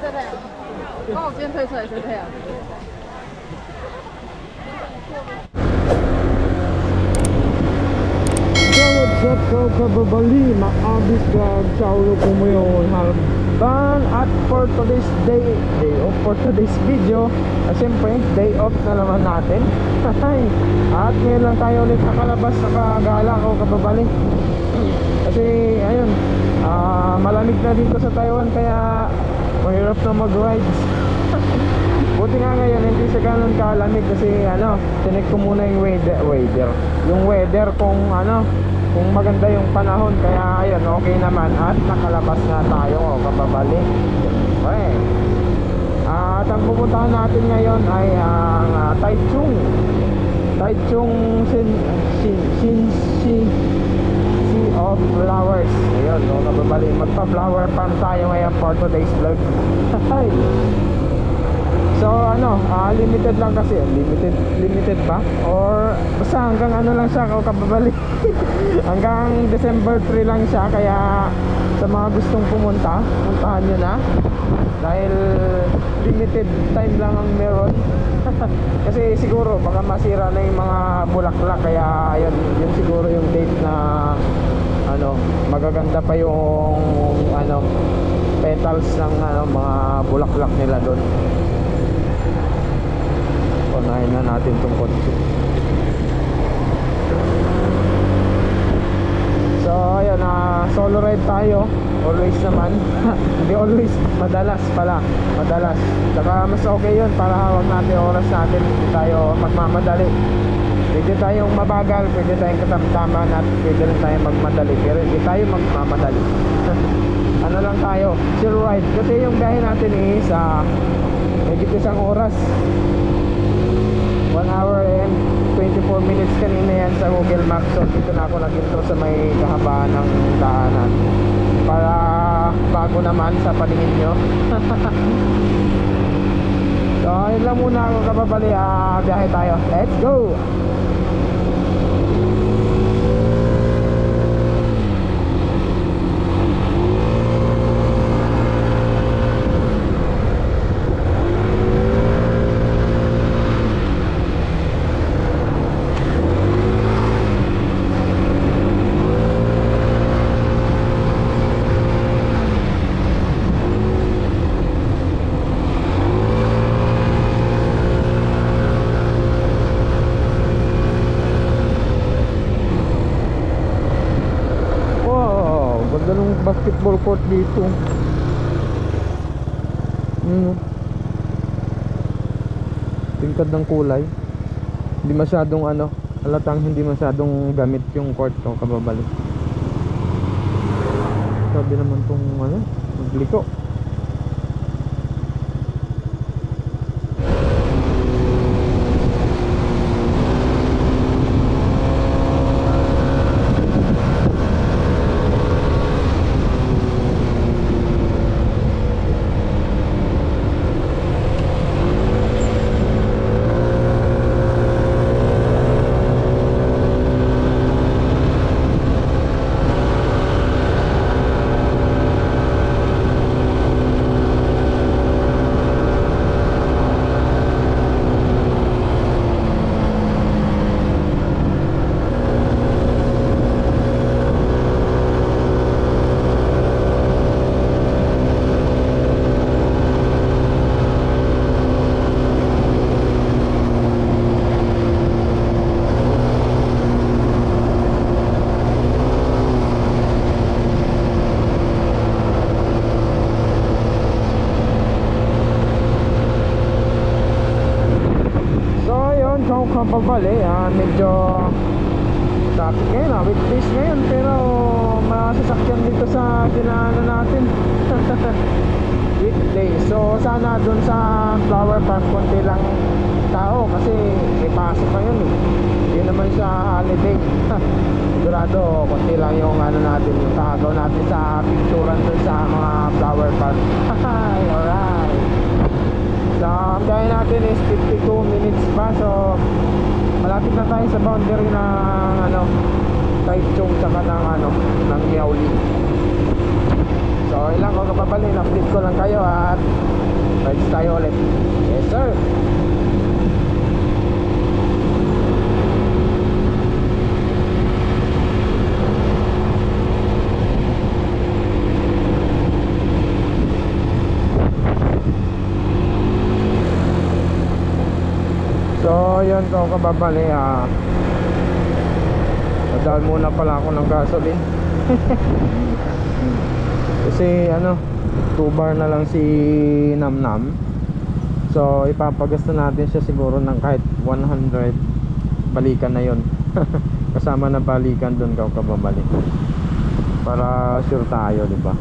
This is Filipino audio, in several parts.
晒太阳。刚好今天推车也晒太阳。What's up kau kababali, maabis vlog sa ulo ko mo yung halban. At for today's for today's video, siyempre day off na naman natin. At ngayon lang tayo ulit nakalabas sa kagala ko kababali. Kasi ayun, malamig na dito sa Taiwan kaya mahirap na mag-rides. Buti nga ngayon hindi siya ganun kalamig kasi tinik ko muna yung weather kung kung maganda yung panahon, kaya ayun, okay naman at nakalabas na tayo kababali. Okay. At ang pupuntahan natin ngayon ay ang Taichung Sea of Flowers. Ayun, kababali, magpa-flower farm tayo ngayon for today's vlog. So limited lang kasi, limited ba? Or basta hanggang lang siya kababali. Hanggang December 3 lang siya, kaya sa mga gustong puntahan nyo na. Dahil limited time lang ang meron. Kasi siguro baka masira na yung mga bulaklak, kaya yun siguro yung date na magaganda pa yung petals ng mga bulaklak nila doon. Unahin na natin tong kotse. So ayun, solo ride tayo. Always naman. Hindi always, madalas. Saka mas okay yun para hawak natin oras natin. Hindi tayo magmamadali. Pwede tayong mabagal, pwede tayong katamtaman, at pwede rin tayong magmadali. Pero hindi tayo magmamadali. Lang tayo, chill ride. Kasi yung biyahe natin is medyo isang oras, 1 hour and 24 minutes kanina yan sa Google Maps. So dito na ako nag-intro sa may kahabaan ng daanan para bago naman sa paningin nyo. So yun lang muna ako kababali, biyahe tayo, let's go! Basketball court dito. Tingkad ng kulay. Hindi masyadong halatang hindi masyadong gamit yung court ko kababali. Sabi naman tong magliko. Kababali, medyo traffic ngayon, weekdays ngayon, pero masasakyan dito sa dinaanan natin. Weekdays. So sana dun sa flower park konti lang tao kasi may pasok ngayon hindi naman siya holiday. Sigurado konti lang yung natin, yung tagaw natin sa picturean dun sa mga flower park. Alright. So ang biyahe natin is 52 minutes pa, so malapit na tayo sa boundary ng Taichung saka ng Miaoli. So ilang kababali, update ko lang kayo at rides tayo ulit. Yes sir. So yun ko kababali, dadaan muna pala ako ng gasoline. Kasi ano, 2 bar na lang si Namnam. So ipapagasta natin siya siguro ng kahit 100. Balikan na yun. Kasama na balikan dun ko kababali, para sure tayo, diba?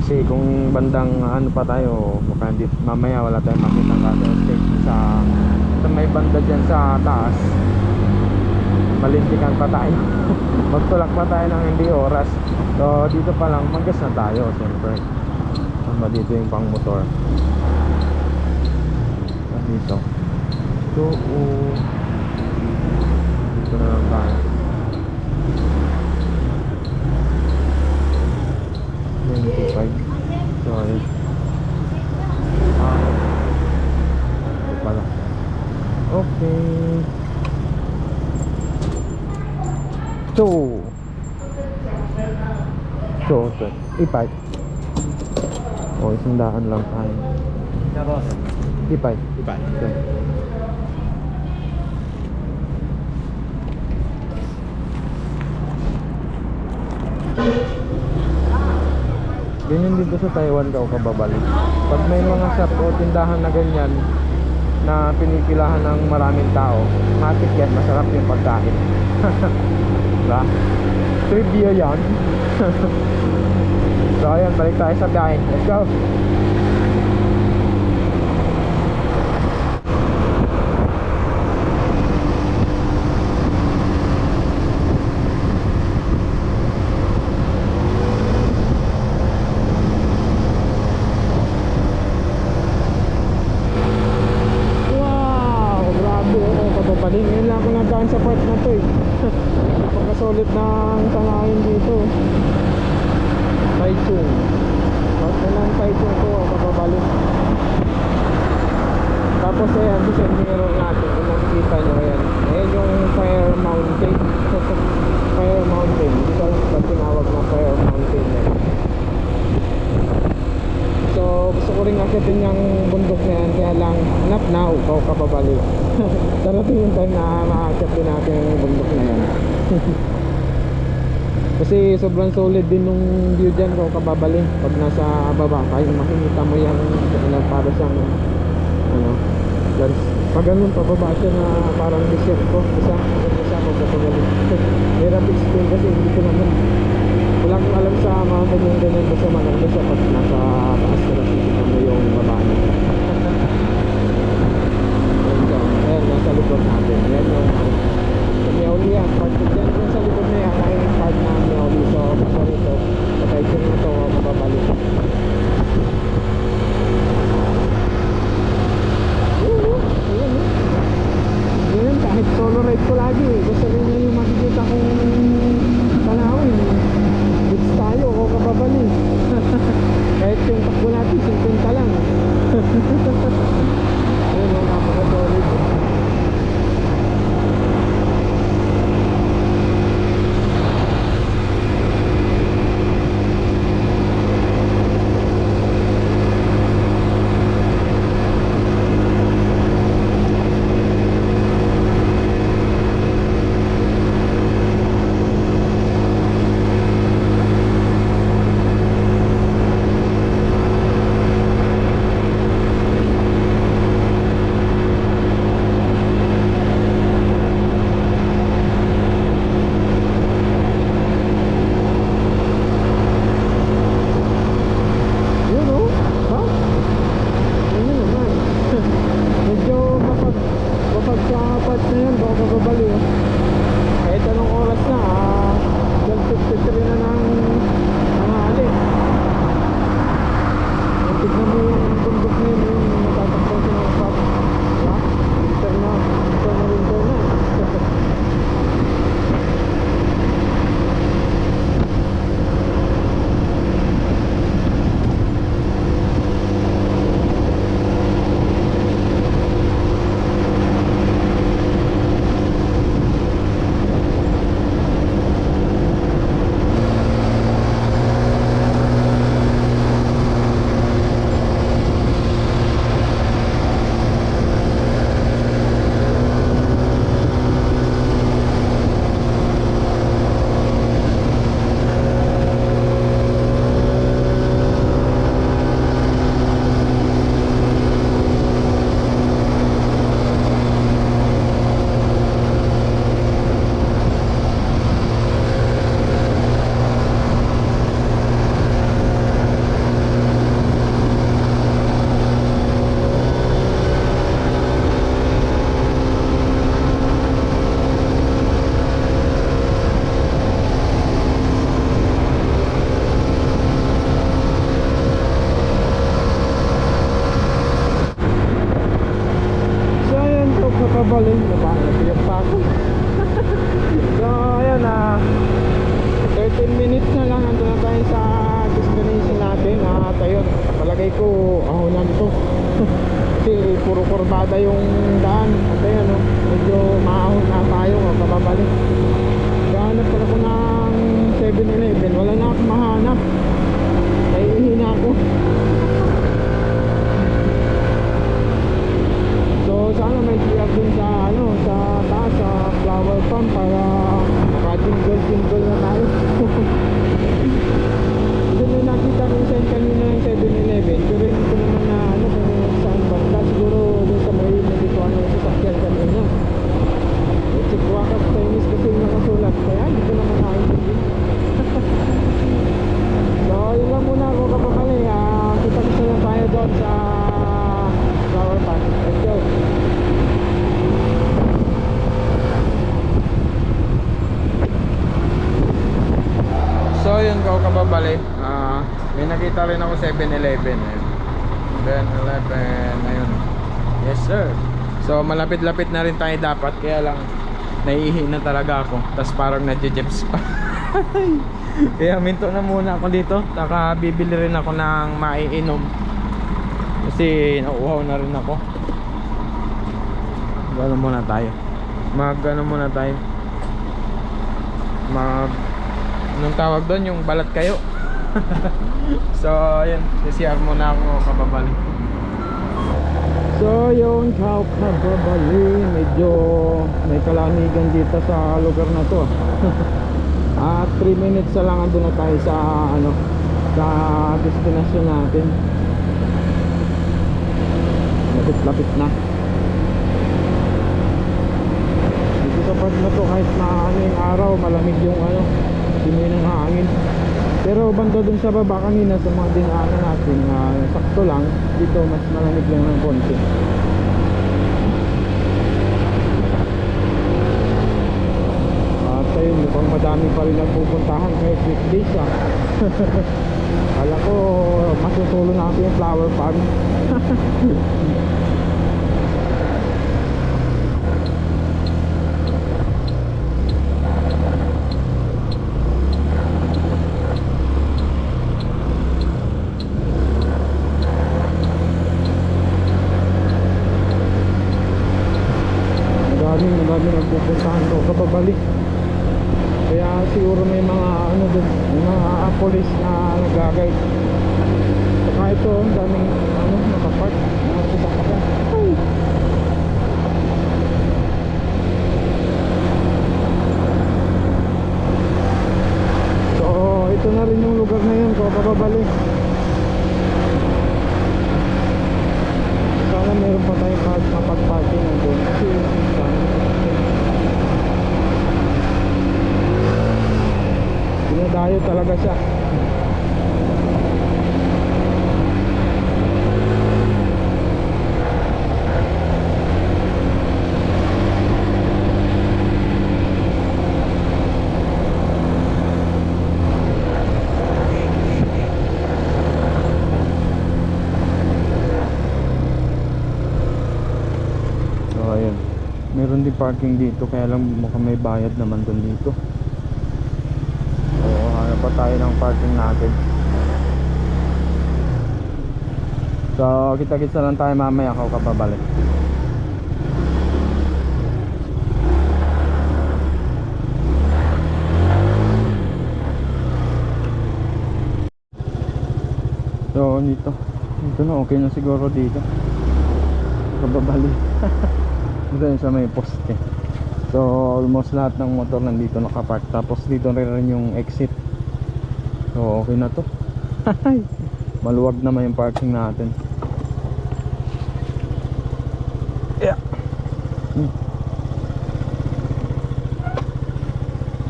Kasi kung bandang ano pa tayo, baka hindi, mamaya wala tayong makita kaso station sa may banda dyan sa taas, malintikan pa tayo. Magtulak pa tayo ng hindi oras. So dito pa lang maggas na tayo, siyempre. Tama, dito yung pang motor dito. So dito na lang tayo. 95. Sorry. Ito pala. Okay. So ipay. O, 100 lang tayo. Ipay. Okay. Ganyan dito sa Taiwan daw kababali. Pag may mga shop o tindahan na ganyan na pinipilahan ng maraming tao, matik yan, masarap yung pagkain. Diba? Trivia yan. So ayan, balik tayo sa biyahe. Let's go. Ngayon lang ako nadaan sa part na to eh. Pagkasulit ng tangayin dito. Taichung. Part na ng Taichung to, kababalik. Tapos ayan, doon sa mirror natin, kung nakikita nyo, ayan. Ayan yung Fire Mountain. Fire Mountain. Hindi ko alam ba tinawag ng Fire Mountain na yun. So gusto ko rin akitin yung bundok na yan, kaya lang not now, kababalik. Darating yung time na makakit din natin yung bundok na yan. Kasi sobrang solid din nung view dyan ko kababalik. Pag nasa baba kayo makikita mo yan, para siyang ano, pag ganun pababa siya na parang desert ko. Isa magkakabalik. Hirap explain kasi hindi ko naman, wala kong alam sa mountain yung ganyan, kasi maganda siya pag nasa taas ka lang nakikita mo yung baba niya. Ayan, nasa likod natin. Ayan yung Miaoli yan. Part dyan yung sa likod na yan, ay part na Miaoli. So, sorry to. Patay ko na ito, mababalik. Ayan, kahit solo ride ko lagi. Gusto rin nyo yung makikita kong tanawin. Bits tayo o kababalik. At ayun, palagay ko ahonan to. Kasi puro kurbada yung daan. At ayun, no, medyo maahon na tayo kababalik. Gahanap pala ko ng 7-Eleven. Wala na akong mahanap. Naiihina ako. So sana may siyak dun sa sa taas, sa flower farm, para maka-jingle na tayo. Doon yung nakita ko sa kanina ng 7-Eleven, pero hindi ko naman na kung saan banda. Siguro doon sa may nagituan ng sasakyan kanina. Chikwaka Chinese kasi yung nakasulat, kaya hindi ko naman nakaintindi. So yun lang muna ako kapapali. Kita-kita lang tayo doon sa flower farm. Let's go. So yun ko kababali, may nakita rin ako 7-Eleven. 7-Eleven, ayun. Yes sir. So malapit-lapit na rin tayo dapat, kaya lang naiihi na talaga ako. Tapos parang nadjejeps pa. Kaya minto na muna ako dito. Taka bibili rin ako ng maiinom, kasi nauuhaw na rin ako. Gano'n muna tayo. Muna tayo. Anong tawag doon? Yung balat kayo. So ayun, CCR muna ako kababalik. So yun, kababali, medyo may kalamigan dito sa lugar na to. At 3 minutes na lang andun na tayo sa sa destination natin. Lapit na dito sa part na to. Kahit maano yung araw, malamig yung simoy ng hangin. Pero banda dun sa baba kanina sa mga dinaanan natin, sakto lang. Dito mas malamig lang ng konti. At ayun, mukhang madami pa rin nagpupuntahan kahit weekdays Kala ko masusulo natin yung flower farm. Madami nagpupuntahan ko kababalik. Kaya siguro may mga dun, may mga police na nag-guide. Saka ito, ang daming nakapark, mga sasakyan. So ito na rin yung lugar na yun ko kababalik. Sana meron pa tayong cards na pag-parking nandun, kasi dinadayo talaga siya. Meron din parking dito, kaya lang mukhang may bayad naman dun dito. So hanap pa tayo ng parking natin. So kita-kita lang tayo mamaya ako kapabalik. So dito na, okay na siguro dito kababalik. Dito sa may poste. So almost lahat ng motor nandito nakapark. Tapos dito rin yung exit. So okay na to. Maluwag naman yung parking natin. Yeah.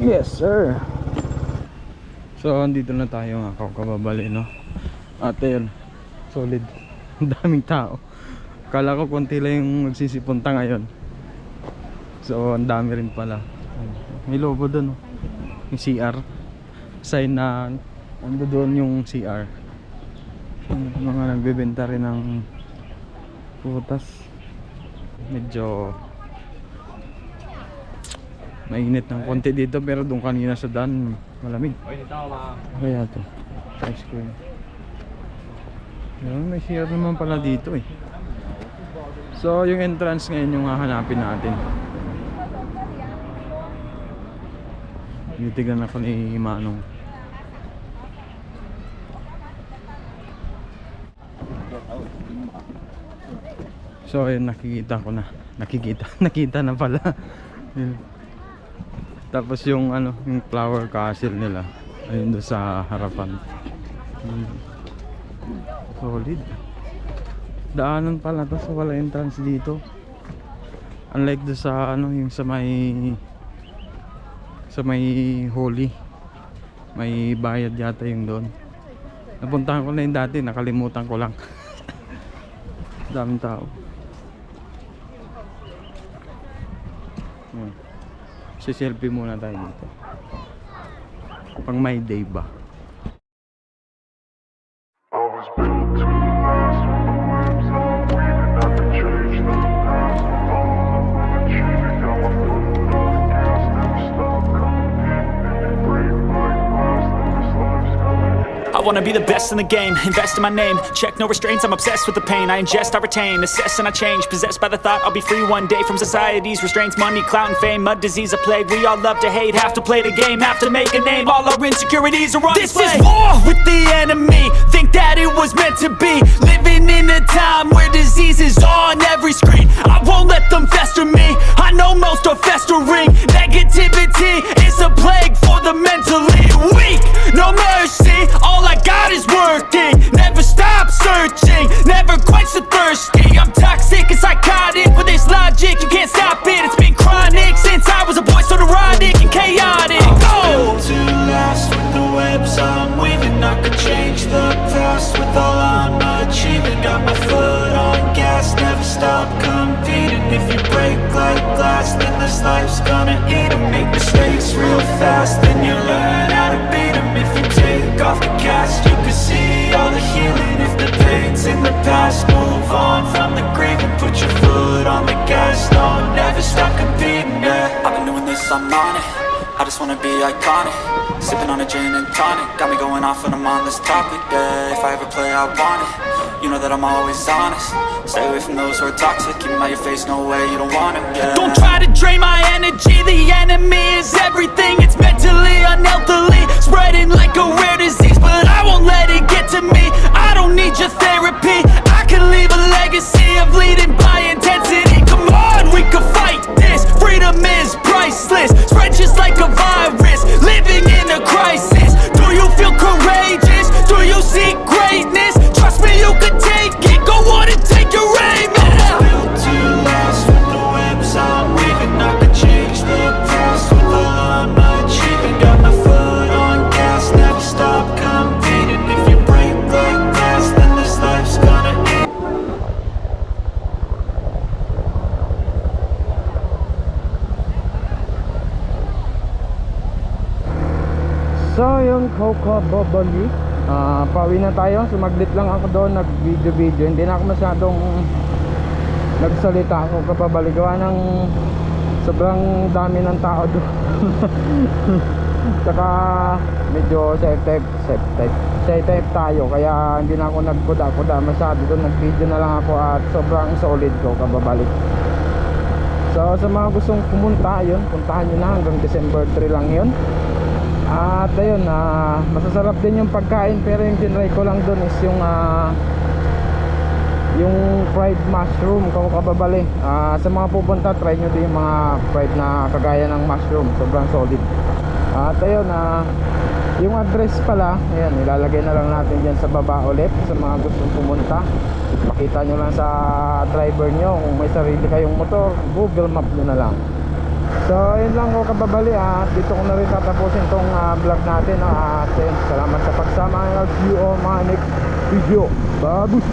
Yes sir. So andito na tayo mga kababali, no? At yun, solid. Ang daming tao. Kala ko konti lang yung magsisipunta ngayon. So ang dami rin pala. May logo doon, no? Yung CR. Sign na ando doon yung CR. Mga nagbebenta rin ng putas. Medyo mainit ng konti dito, pero doon kanina sa daan malamig. Kaya to ice cream. Yun, may share naman pala dito eh. So yung entrance ngayon yung hahanapin natin. Titigan ako ni Manong. So ayun, nakikita ko na. Nakita na pala. Yun. Tapos yung ano, yung flower castle nila ayun doon sa harapan. Solid. Daanan pala to, so wala entrance dito. Unlike doon sa ano, yung sa may Holy. May bayad yata yung doon. Napuntahan ko na yung dati, nakalimutan ko lang. Daming tao. Si-selfie muna tayo dito. Pang my day ba? I was built to last when the waves are waving. I can change the past with all I'm achieving. Got my foot on the gas, never stop competing. Break my glass, then this life's gonna end. I wanna be the best in the game, invest in my name. Check no restraints, I'm obsessed with the pain. I ingest, I retain, assess and I change. Possessed by the thought I'll be free one day from society's restraints. Money, clout and fame, a disease, a plague. We all love to hate, have to play the game, have to make a name. All our insecurities are on display. This is war with the enemy. Think that it was meant to be. Living in a time where disease is on every screen. I won't let them fester me. I know most are festering. Negativity is a plague for the mentally weak. No mercy, all I got is working. Never stop searching, never quench the thirsty. I'm toxic and psychotic with this logic. You can't stop it, it's been chronic since I was a boy, so neurotic and chaotic. Go! To last with the webs I'm weaving. I could change the past with all I'm achieving. Got my foot on gas, never stop competing. If you break like glass, then this life's gonna eat 'em. Make mistakes real fast, then you learn how to beat 'em. If you take off the cast, you can see all the healing. If the pain's in the past, move on from the grave and put your foot on the gas. No, never stop competing, yeah. I've been doing this, I'm on it. I just wanna be iconic. Sipping on a gin and tonic. Got me going off when I'm on this topic, yeah. If I ever play, I want it. You know that I'm always honest. Stay away from those who are toxic. Keep 'em out your face, no way, you don't want it, yeah. Don't try to drain my energy. The enemy is everything. It's mentally, unhealthily, spreading like a rare disease. But I won't let it get to me. I don't need your therapy. I can leave a legacy of leading by intensity. Come on, we can fight this. Freedom is priceless. Spread just like a virus. Living in a crisis. Do you feel courageous? Do you seek greatness? Trust me, you can take it. Go on and take your aim. Yeah. Built to last with the webs I'm weaving. I could change the past with all I'm achieving. Got my foot on gas, never stop competing. If you break like glass, then this life's gonna end. So yung Coco Boboli, pauwi na tayo. Sumaglit lang ako doon, nag video. Hindi na ako masyadong nagsalita ako kapabaligawa ng sobrang dami ng tao doon. Saka medyo safe type tayo, kaya hindi na ako nagkuda-kuda masyado doon. Nag video na lang ako at sobrang solid ko kababalik. So sa mga gustong pumunta, yun, puntahan nyo na. Hanggang December 3 lang yun. At ayun, masasarap din yung pagkain. Pero yung tinry ko lang doon is yung fried mushroom kung kababali. Sa mga pupunta, try nyo din yung mga fried na kagaya ng mushroom. Sobrang solid. At ayun, yung address pala, ayan, ilalagay na lang natin dyan sa baba ulit. Sa mga gustong pumunta, makita nyo lang sa driver nyo. Kung may sarili kayong motor, Google Map nyo na lang. So yun lang ko kababali, at dito ko na rin tatapusin tong vlog natin, at salamat sa pagsama. I'll see you on my next video. Babush!